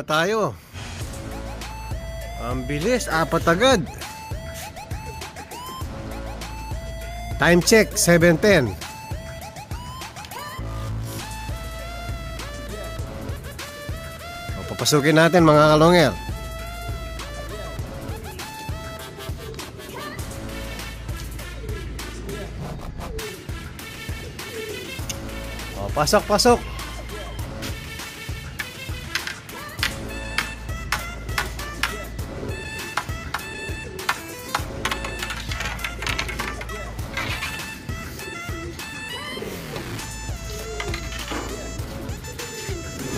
tayo. Ang bilis, apat agad. Time check, 7:10. Papasukin natin mga kalonger. Pasok, pasok.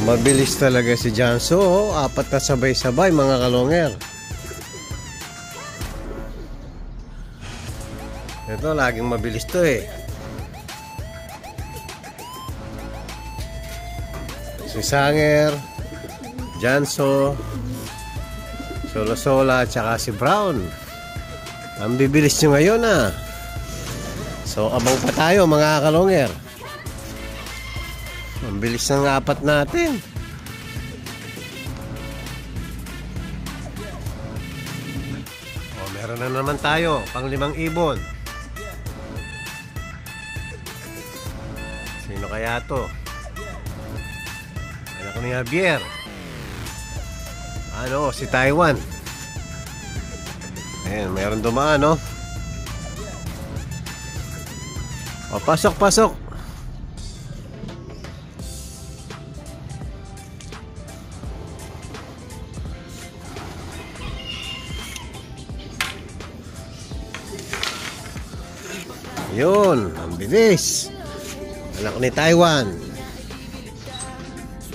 Mabilis talaga si Janso. Apat na sabay-sabay mga kalonger. Ito, laging mabilis to eh. Si Sanger, Janso, Solo-Sola, at saka si Brown. Ang bibilis nyo ngayon ah. So abang pa tayo mga kalonger. Ang bilis ng apat natin. O, meron na naman tayo pang 5 ibon. Sino kaya to? Anak ni Javier. Ano, si Taiwan. Ayan, meron dumaan, no? O, pasok, pasok. Yun, ang bilis. Anak ni Taiwan.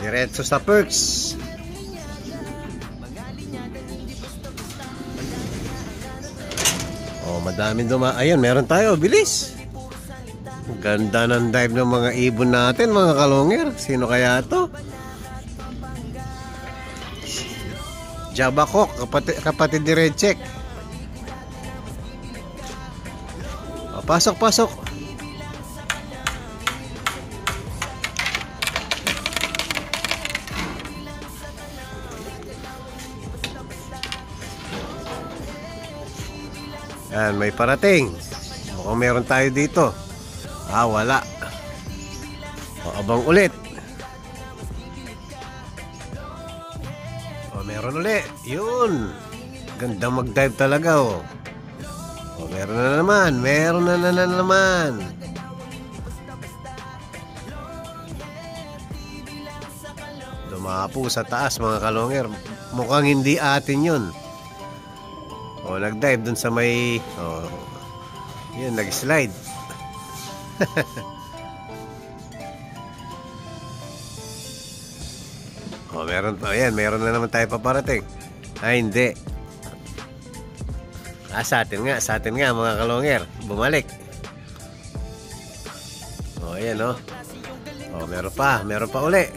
Diretso sa perks. Oh, madaming duma. Ayun, meron tayo. Bilis. Ganda ng dive ng mga ibon natin, mga kalonger. Sino kaya to? Jabakok, kapatid ni Redcheck. Oh, pasok, pasok. Yan, may parating. Mukhang meron tayo dito. Ah, wala. O, abang ulit. O, meron ulit. Yun. Ganda mag-dive talaga, oh. O, meron na naman. Meron na naman. Dumapo sa taas, mga kalonger. Mukhang hindi atin yun. O, nag-dive dun sa may... O, yun, nag-slide. O, meron... O, yan, meron na naman tayo paparating. Ay, hindi. Ah, sa atin nga, mga kalonger. Bumalik. O, ayan, o. O, meron pa uli.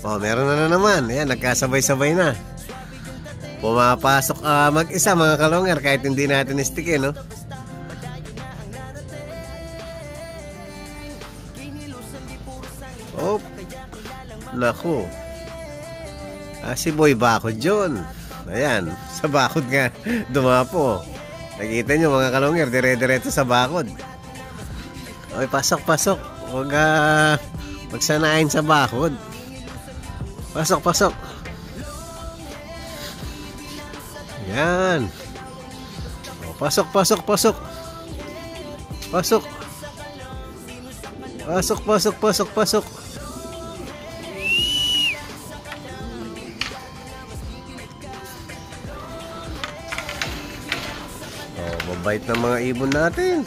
O, meron na naman. Ayan, nagkasabay-sabay na. Pumapasok mag-isa mga kalonger kahit hindi natin istikin, no? Oh, naku. Si Boy Bakod yun. Ayan, sa bakod nga dumapo. Nakita nyo mga kalonger, dire-diretso sa bakod. Okay, pasok, pasok. Huwag magsanayin sa bakod. Pasok, pasok. Yan. O, pasok, pasok, pasok. Pasok. Pasok, pasok, pasok, pasok. O, mabait ng mga ibon natin.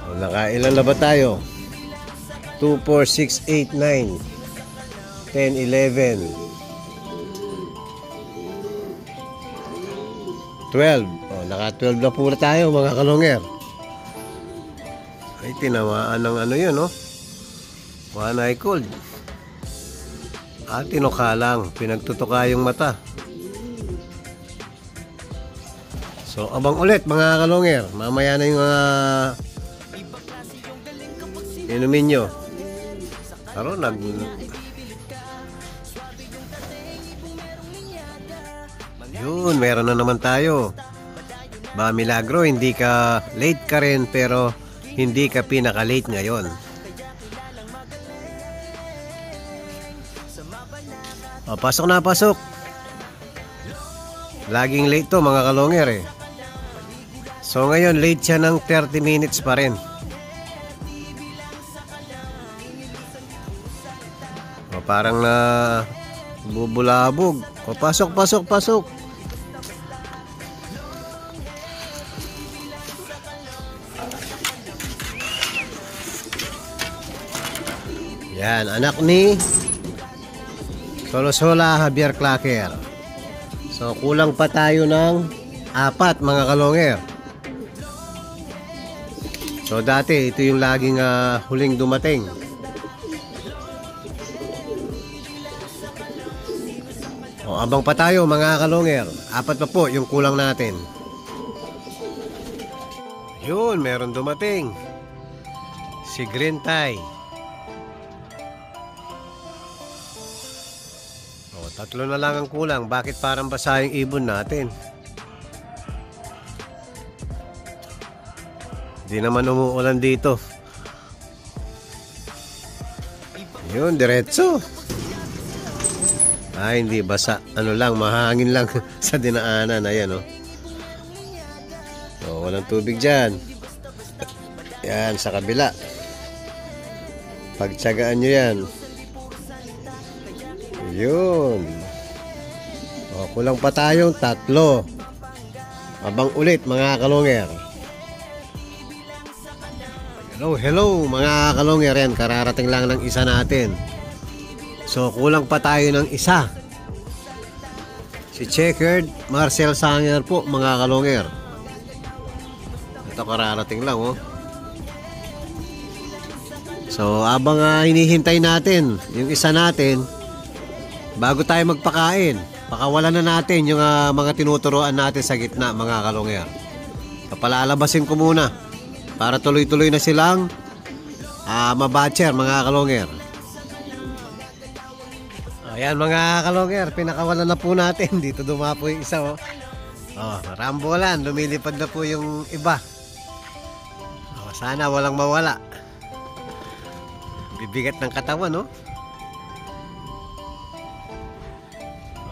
O, nakailan na ba tayo? 2, 4, 6, 8, 9, 10, 11, 12. O, naka 12 na pula tayo mga kalonger. Ay, tinamaan ng ano yun, no? One eye cold. Tinuka lang. Pinagtutuka yung mata. So, abang ulit mga kalonger. Mamaya na yung Inumin nyo. Pero Yun, meron na naman tayo. Ba milagro, hindi ka late ka rin pero hindi ka pinaka-late ngayon. O, pasok na pasok. Laging late to mga kalonger eh. So ngayon late siya ng 30 minutes pa rin. O, parang na bubulabog. O, pasok, pasok, pasok. Yan, anak ni Solosola Javier Clacker. So kulang pa tayo ng 4 mga kalonger. So dati ito yung laging huling dumating. O, abang pa tayo mga kalonger. 4 pa po yung kulang natin. Yun, meron dumating. Si Green Tie. O, 3 na lang ang kulang. Bakit parang basa yung ibon natin? Hindi naman umuulan dito. Yun, diretso. Ay, hindi basa. Ano lang, mahangin lang sa dinaanan. Ayan, oh. Oh, walang tubig dyan. Yan, sa kabila. Pagtsagaan nyo yan. Yun. O, kulang pa tayong 3. Abang ulit mga kalonger. Hello, hello mga kalonger. Yan, kararating lang ng isa natin. So, kulang pa tayo ng isa. Si Checkered Marcel Sanger po mga kalonger. Ito kararating lang, oh. So, abang hinihintay natin yung isa natin, bago tayo magpakain, pakawalan na natin yung mga tinuturoan natin sa gitna mga kalongyer. Papalalabasin ko muna para tuloy-tuloy na silang mabatcher mga kalongyer. Ayan mga kalongyer, pinakawalan na po natin. Dito dumapo yung isa, oh. Oh, rambolan, lumilipad na po yung iba. Oh, sana walang mawala. Bibigat ng katawan, no?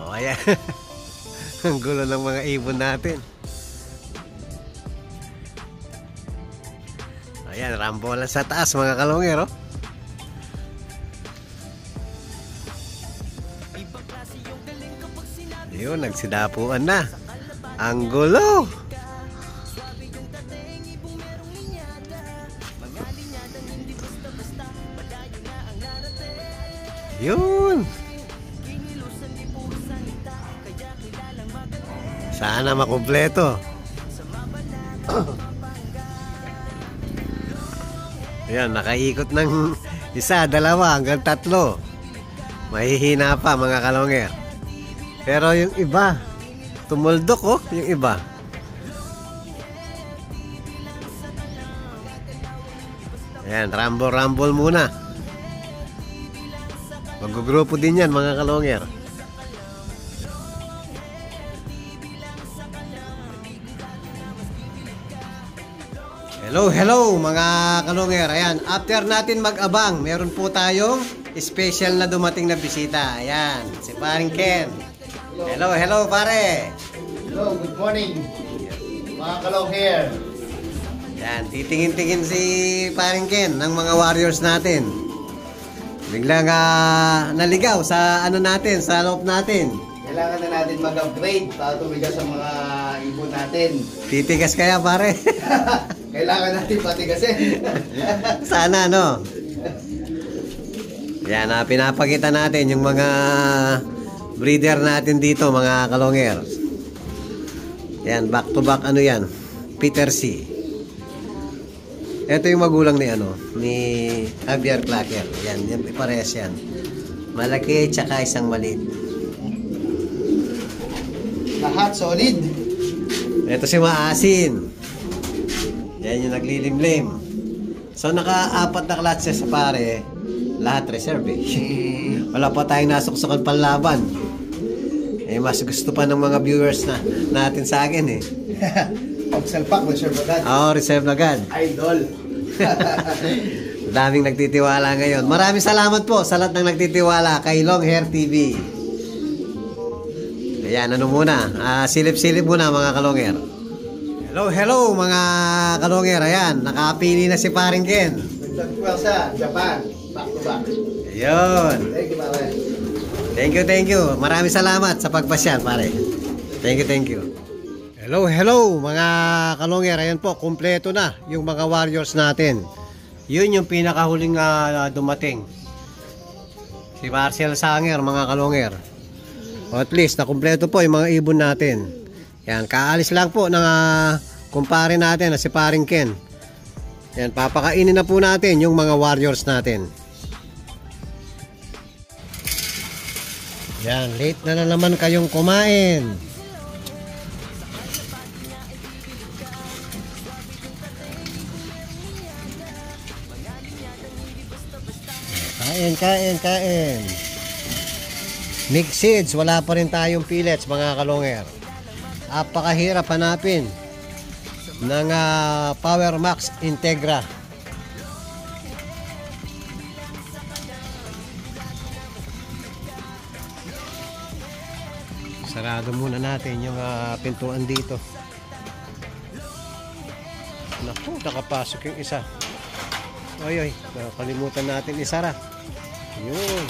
Oh, ayan. Ang gulo ng mga ibon natin. Ayan, rambolan sa taas, mga kalongero. Yun, nagsidapuan na. Ang gulo. Yun. Sana makumpleto. Ayan, nakaikot ng 1, 2 hanggang 3. Mahihina pa mga kalongger. Pero yung iba, tumuldok, oh, yung iba. Ayan, rumble muna. Magugrupo din yan mga kalongger. Hello, hello mga kalongger. Ayan, after natin mag-abang, meron po tayong special na dumating na bisita. Ayan, si Paring Ken. Hello, hello pare. Hello, good morning mga kalongger. Ayan, titingin-tingin si Paring Ken ng mga warriors natin. Biglang naligaw sa ano natin, sa loob natin. Kailangan na natin mag-upgrade para tumigas sa mga ibon natin. Titigas kaya pare? Kailangan natin patigasin. Sana no. Yan, pinapakita natin yung mga breeder natin dito mga kalongger. Yan, back to back ano yan, Peter C. Ito yung magulang ni ni Javier Clacker. Yan, parehas yan. Malaki tsaka isang maliit. Lahat solid. Ito si Maasin. Yan yung naglilimlim. So naka-4 na klase sa pare, lahat reserve eh. Wala pa tayong nasuksukan panlaban. Eh mas gusto pa ng mga viewers natin sa akin eh. Pag salpak, reserve agad. Oo, reserve na agad. Idol. Daming nagtitiwala ngayon. Maraming salamat po sa lahat ng nagtitiwala kay Long Hair TV. Ayan, ano muna? Silip-silip muna mga kalongger. Hello mga kalongger. Ayan, nakapili na si Paring Ken. Nagtagpasa, Japan. Back to back. Ayun. Thank you, pare. Thank you. Maraming salamat sa pagpasyal, pare. Thank you. Hello mga kalongger. Ayan po, kumpleto na yung mga warriors natin. Yun yung pinakahuling dumating. Si Marcel Sanger, mga kalongger. O at least, nakumpleto po yung mga ibon natin. Yan, kaalis lang po ng kumpare natin na si Paring Ken. Yan, papakainin na po natin yung mga warriors natin. Yan, late na naman kayong kumain. Kain. Mixed seeds, wala pa rin tayong pellets mga kalongger. Apakahirap hanapin ng Power Max Integra. Sarado muna natin yung pintuan dito. Naku, nakapasok yung isa. Oy, nakalimutan natin isara. Yun.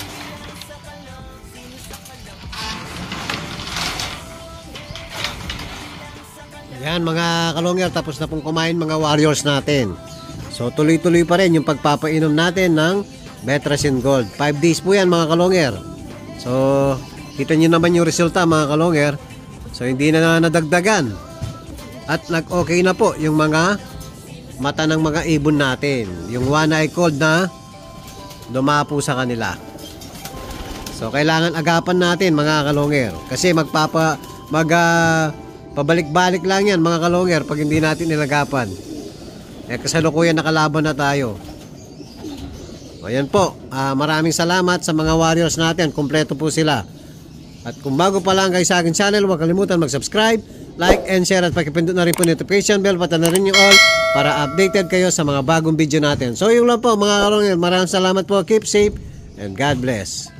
Ayan mga kalongger, tapos na pong kumain mga warriors natin. So tuloy-tuloy pa rin yung pagpapainom natin ng Betrasin Gold. 5 days po yan mga kalongger. So kita nyo naman yung resulta mga kalongger. So hindi na nadagdagan. At nag-okay na po yung mga mata ng mga ibon natin. Yung one eye cold na dumapo sa kanila. So kailangan agapan natin mga kalongger. Kasi pabalik-balik lang yan mga kalongger pag hindi natin nilagapan. Kasalukuyan nakalaban na tayo. Ayan po, maraming salamat sa mga warriors natin. Kompleto po sila. At kung bago pa lang kayo sa akin channel, huwag kalimutan mag-subscribe, like and share, at pakipindot na rin po notification bell, pati na rin yung all para updated kayo sa mga bagong video natin. So yun lang po mga kalongger, maraming salamat po. Keep safe and God bless.